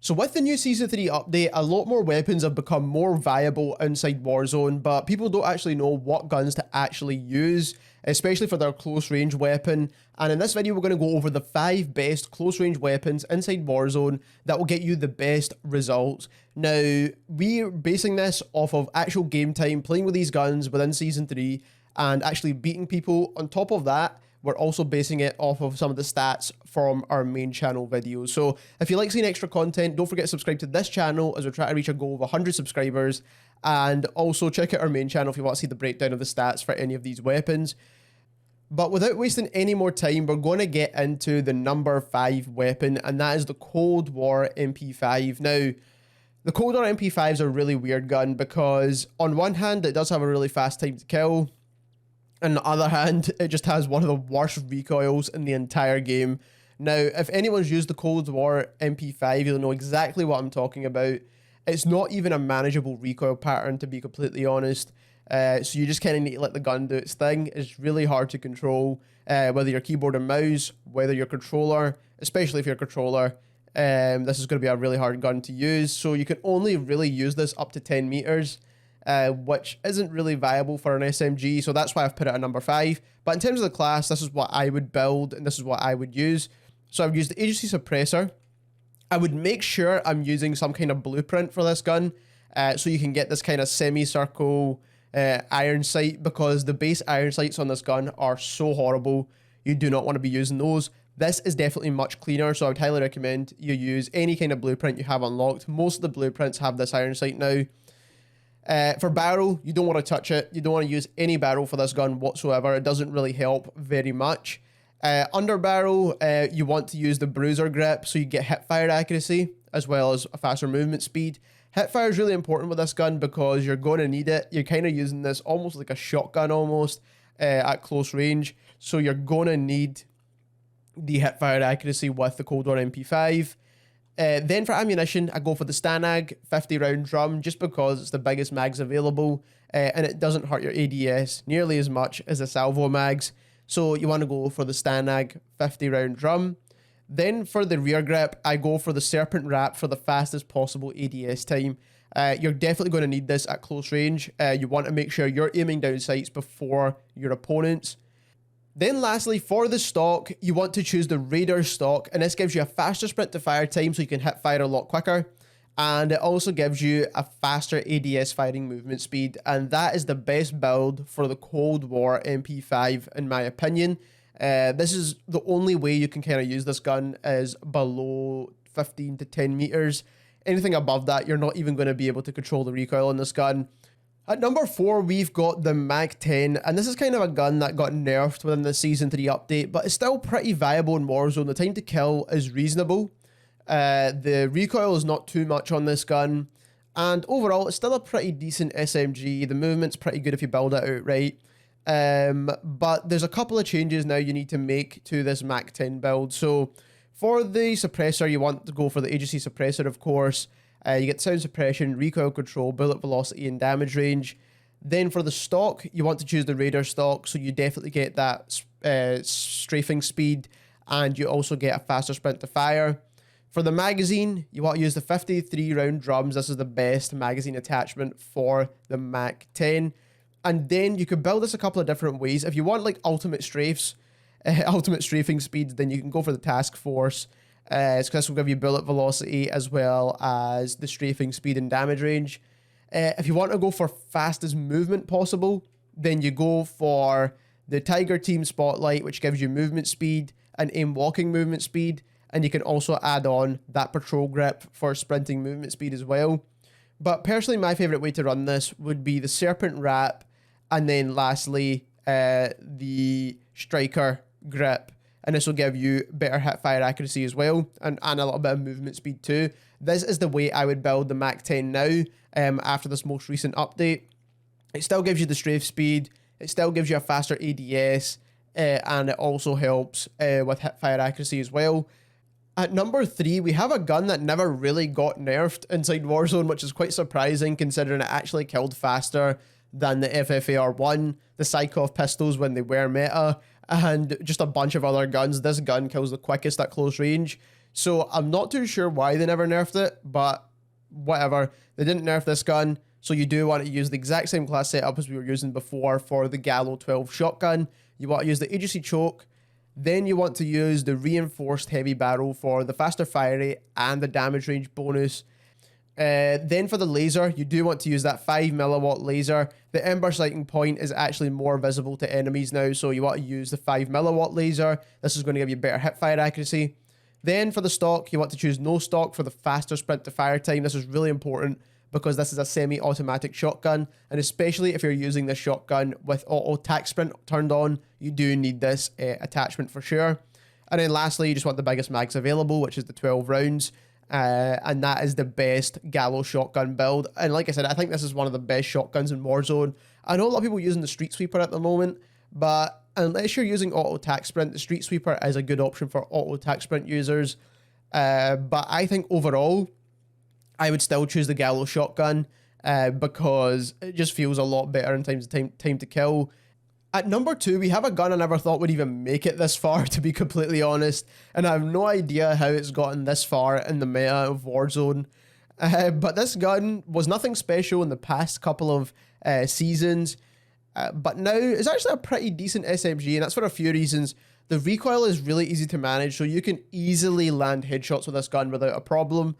So with the new Season 3 update, a lot more weapons have become more viable inside Warzone, but people don't actually know what guns to actually use, especially for their close range weapon. And in this video, we're going to go over the 5 best close range weapons inside Warzone that will get you the best results. Now, we're basing this off of actual game time, playing with these guns within Season 3, and actually beating people. On top of that, we're also basing it off of some of the stats from our main channel videos. So if you like seeing extra content, don't forget to subscribe to this channel as we're trying to reach a goal of 100 subscribers. And also check out our main channel if you want to see the breakdown of the stats for any of these weapons. But without wasting any more time, we're going to get into the number 5 weapon, and that is the Cold War MP5. Now, the Cold War MP5 is a really weird gun because on one hand, it does have a really fast time to kill. On the other hand, it just has one of the worst recoils in the entire game. Now, if anyone's used the Cold War MP5, you'll know exactly what I'm talking about. It's not even a manageable recoil pattern, to be completely honest. So you just kind of need to let the gun do its thing. It's really hard to control, whether you're keyboard and mouse, whether you're controller, especially if you're a controller. This is going to be a really hard gun to use. So you can only really use this up to 10 meters. Which isn't really viable for an SMG, so that's why I've put it at number 5. But in terms of the class, this is what I would build, and this is what I would use. So I would use the agency suppressor. I would make sure I'm using some kind of blueprint for this gun, so you can get this kind of semicircle iron sight, because the base iron sights on this gun are so horrible. You do not want to be using those. This is definitely much cleaner, so I would highly recommend you use any kind of blueprint you have unlocked. Most of the blueprints have this iron sight now. For barrel, you don't want to touch it. You don't want to use any barrel for this gun whatsoever. It doesn't really help very much. Under barrel, you want to use the bruiser grip so you get hip fire accuracy as well as a faster movement speed. Hip fire is really important with this gun because you're going to need it. You're kind of using this almost like a shotgun almost at close range. So you're going to need the hip fire accuracy with the Cold War MP5. Then for ammunition, I go for the Stanag 50 round drum just because it's the biggest mags available and it doesn't hurt your ADS nearly as much as the salvo mags. So you want to go for the Stanag 50 round drum. Then for the rear grip, I go for the Serpent Wrap for the fastest possible ADS time. You're definitely going to need this at close range. You want to make sure you're aiming down sights before your opponents. Then lastly, for the stock, you want to choose the Raider stock, and this gives you a faster sprint to fire time so you can hit fire a lot quicker, and it also gives you a faster ADS firing movement speed, and that is the best build for the Cold War MP5 in my opinion. This is the only way you can kind of use this gun is below 15 to 10 meters. Anything above that, you're not even going to be able to control the recoil on this gun. At number 4, we've got the Mag-10, and this is kind of a gun that got nerfed within the Season 3 update, but it's still pretty viable in Warzone. The time to kill is reasonable. The recoil is not too much on this gun, and overall, it's still a pretty decent SMG. The movement's pretty good if you build it outright. But there's a couple of changes now you need to make to this Mag-10 build. So for the suppressor, you want to go for the agency suppressor, of course. You get sound suppression, recoil control, bullet velocity, and damage range. Then for the stock, you want to choose the Raider stock, so you definitely get that strafing speed, and you also get a faster sprint to fire. For the magazine, you want to use the 53 round drums. This is the best magazine attachment for the Mag-10. And then you can build this a couple of different ways. If you want like ultimate strafes, ultimate strafing speeds, then you can go for the Task Force. So this will give you bullet velocity as well as the strafing speed and damage range. If you want to go for fastest movement possible, then you go for the Tiger Team Spotlight, which gives you movement speed and aim walking movement speed. And you can also add on that Patrol Grip for sprinting movement speed as well. But personally, my favorite way to run this would be the Serpent Wrap, and then lastly, the Striker Grip. And this will give you better hip fire accuracy as well, and a little bit of movement speed too. This is the way I would build the Mag-10 now, after this most recent update. It still gives you the strafe speed, it still gives you a faster ADS, and it also helps with hip fire accuracy as well. At number 3, we have a gun that never really got nerfed inside Warzone, which is quite surprising considering it actually killed faster than the FFAR1, the Psychov pistols when they were meta, and just a bunch of other guns. This gun kills the quickest at close range. So I'm not too sure why they never nerfed it, but whatever. They didn't nerf this gun, so you do want to use the exact same class setup as we were using before for the Gallo 12 shotgun. You want to use the agency choke, then you want to use the reinforced heavy barrel for the faster fire rate and the damage range bonus. Then for the laser, you do want to use that 5 milliwatt laser. The ember sighting point is actually more visible to enemies now, so you want to use the 5 milliwatt laser. This is going to give you better hip fire accuracy. Then for the stock, you want to choose no stock for the faster sprint to fire time. This is really important because this is a semi-automatic shotgun, and especially if you're using this shotgun with auto tac sprint turned on, you do need this attachment for sure. And then lastly, you just want the biggest mags available, which is the 12 rounds. And that is the best Gallo shotgun build. And like I said, I think this is one of the best shotguns in Warzone. I know a lot of people using the Street Sweeper at the moment, but unless you're using auto tac sprint, the Street Sweeper is a good option for auto tac sprint users. But I think overall, I would still choose the Gallo shotgun because it just feels a lot better in terms of time to kill. At number 2, we have a gun I never thought would even make it this far, to be completely honest. And I have no idea how it's gotten this far in the meta of Warzone. But this gun was nothing special in the past couple of seasons. But now it's actually a pretty decent SMG, and that's for a few reasons. The recoil is really easy to manage, so you can easily land headshots with this gun without a problem.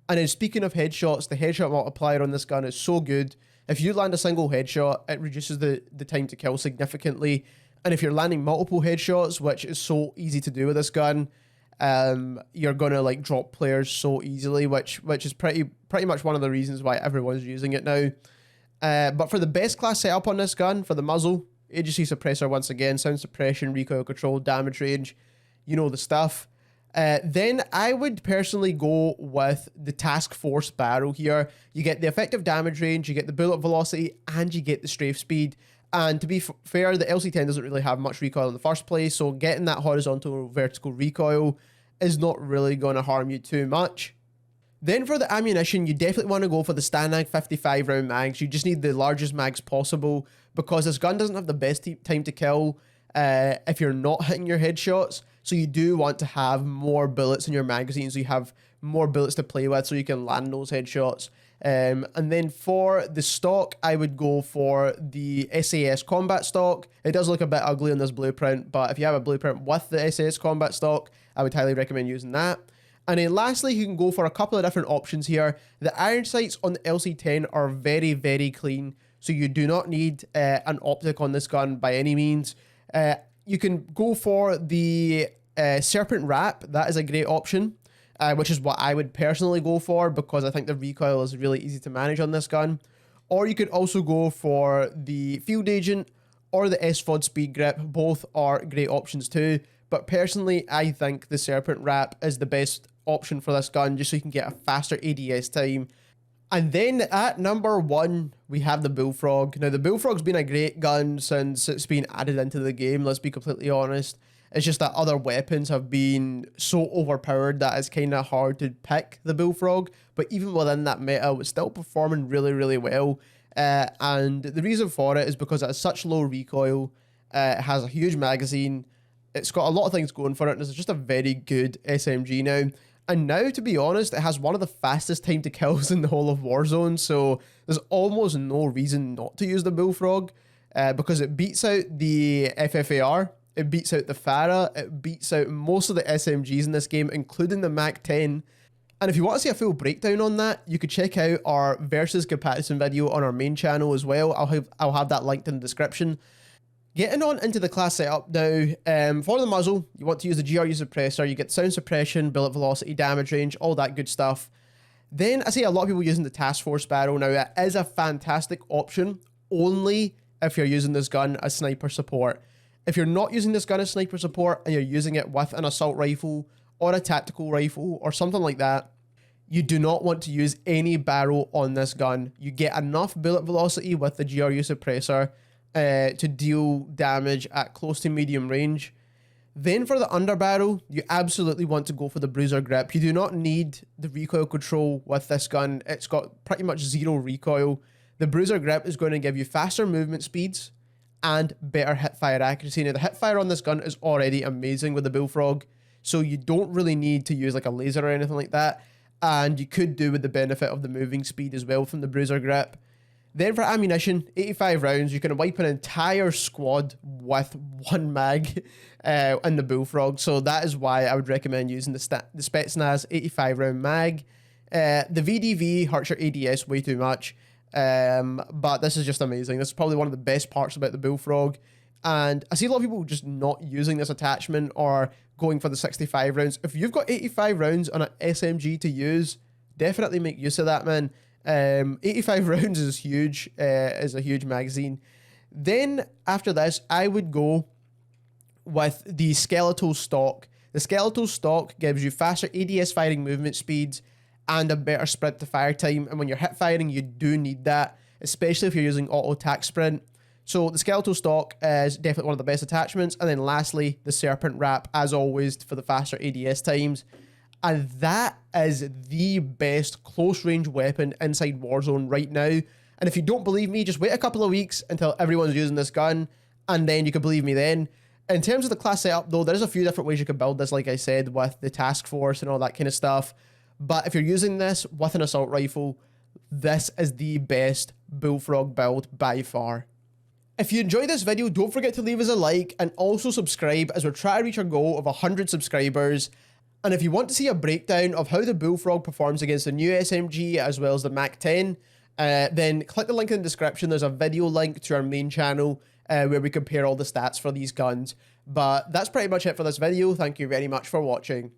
And then speaking of headshots, the headshot multiplier on this gun is so good. If you land a single headshot, it reduces the time to kill significantly. And if you're landing multiple headshots, which is so easy to do with this gun, you're gonna like drop players so easily, which is pretty much one of the reasons why everyone's using it now. But for the best class setup on this gun, for the muzzle, agency suppressor once again, sound suppression, recoil control, damage range, you know the stuff. Then I would personally go with the task force barrel here. You get the effective damage range, you get the bullet velocity, and you get the strafe speed. And to be fair, the LC10 doesn't really have much recoil in the first place, so getting that horizontal or vertical recoil is not really going to harm you too much. Then for the ammunition, you definitely want to go for the Stanag 55 round mags. You just need the largest mags possible because this gun doesn't have the best time to kill if you're not hitting your headshots. So you do want to have more bullets in your magazine, so you have more bullets to play with so you can land those headshots. And then for the stock, I would go for the SAS combat stock. It does look a bit ugly on this blueprint, but if you have a blueprint with the SAS combat stock, I would highly recommend using that. And then lastly, you can go for a couple of different options here. The iron sights on the LC10 are very, very clean, so you do not need an optic on this gun by any means. You can go for the Serpent Wrap. That is a great option, which is what I would personally go for because I think the recoil is really easy to manage on this gun. Or you could also go for the Field Agent or the SVOD Speed Grip. Both are great options too. But personally, I think the Serpent Wrap is the best option for this gun just so you can get a faster ADS time. And then at number 1, we have the Bullfrog. Now, the Bullfrog's been a great gun since it's been added into the game, let's be completely honest. It's just that other weapons have been so overpowered that it's kind of hard to pick the Bullfrog. But even within that meta, it's still performing really, really well. And the reason for it is because it has such low recoil. It has a huge magazine. It's got a lot of things going for it. And it's just a very good SMG now. And now, to be honest, it has one of the fastest time to kills in the whole of Warzone, so there's almost no reason not to use the Bullfrog, because it beats out the FFAR, it beats out the Farah, it beats out most of the SMGs in this game, including the MAC-10. And if you want to see a full breakdown on that, you could check out our versus comparison video on our main channel as well. I'll have that linked in the description. Getting on into the class setup now, for the muzzle, you want to use the GRU suppressor, you get sound suppression, bullet velocity, damage range, all that good stuff. Then I see a lot of people using the task force barrel. Now, it is a fantastic option, only if you're using this gun as sniper support. If you're not using this gun as sniper support and you're using it with an assault rifle or a tactical rifle or something like that, you do not want to use any barrel on this gun. You get enough bullet velocity with the GRU suppressor to deal damage at close to medium range. Then for the underbarrel, you absolutely want to go for the bruiser grip. You do not need the recoil control with this gun. It's got pretty much zero recoil. The bruiser grip is going to give you faster movement speeds and better hip fire accuracy. Now, the hip fire on this gun is already amazing with the Bullfrog. so you don't really need to use like a laser or anything like that, and you could do with the benefit of the moving speed as well from the bruiser grip. Then for ammunition, 85 rounds, you can wipe an entire squad with one mag in the Bullfrog. So that is why I would recommend using the Spetsnaz 85 round mag. The VDV hurts your ADS way too much, but this is just amazing. This is probably one of the best parts about the Bullfrog. And I see a lot of people just not using this attachment or going for the 65 rounds. If you've got 85 rounds on an SMG to use, definitely make use of that, man. 85 rounds is huge, is a huge magazine. Then after this, I would go with the skeletal stock. The skeletal stock gives you faster ADS firing movement speeds and a better sprint to fire time. And when you're hip firing, you do need that, especially if you're using auto attack sprint. So the skeletal stock is definitely one of the best attachments. And then lastly, the serpent wrap, as always, for the faster ADS times. And that is the best close range weapon inside Warzone right now. And if you don't believe me, just wait a couple of weeks until everyone's using this gun, and then you can believe me then. In terms of the class setup though, there's a few different ways you can build this, like I said, with the task force and all that kind of stuff. But if you're using this with an assault rifle, this is the best Bullfrog build by far. If you enjoyed this video, don't forget to leave us a like and also subscribe as we're trying to reach our goal of 100 subscribers. And if you want to see a breakdown of how the Bullfrog performs against the new SMG as well as the MAC-10, then click the link in the description. There's a video link to our main channel where we compare all the stats for these guns. But that's pretty much it for this video. Thank you very much for watching.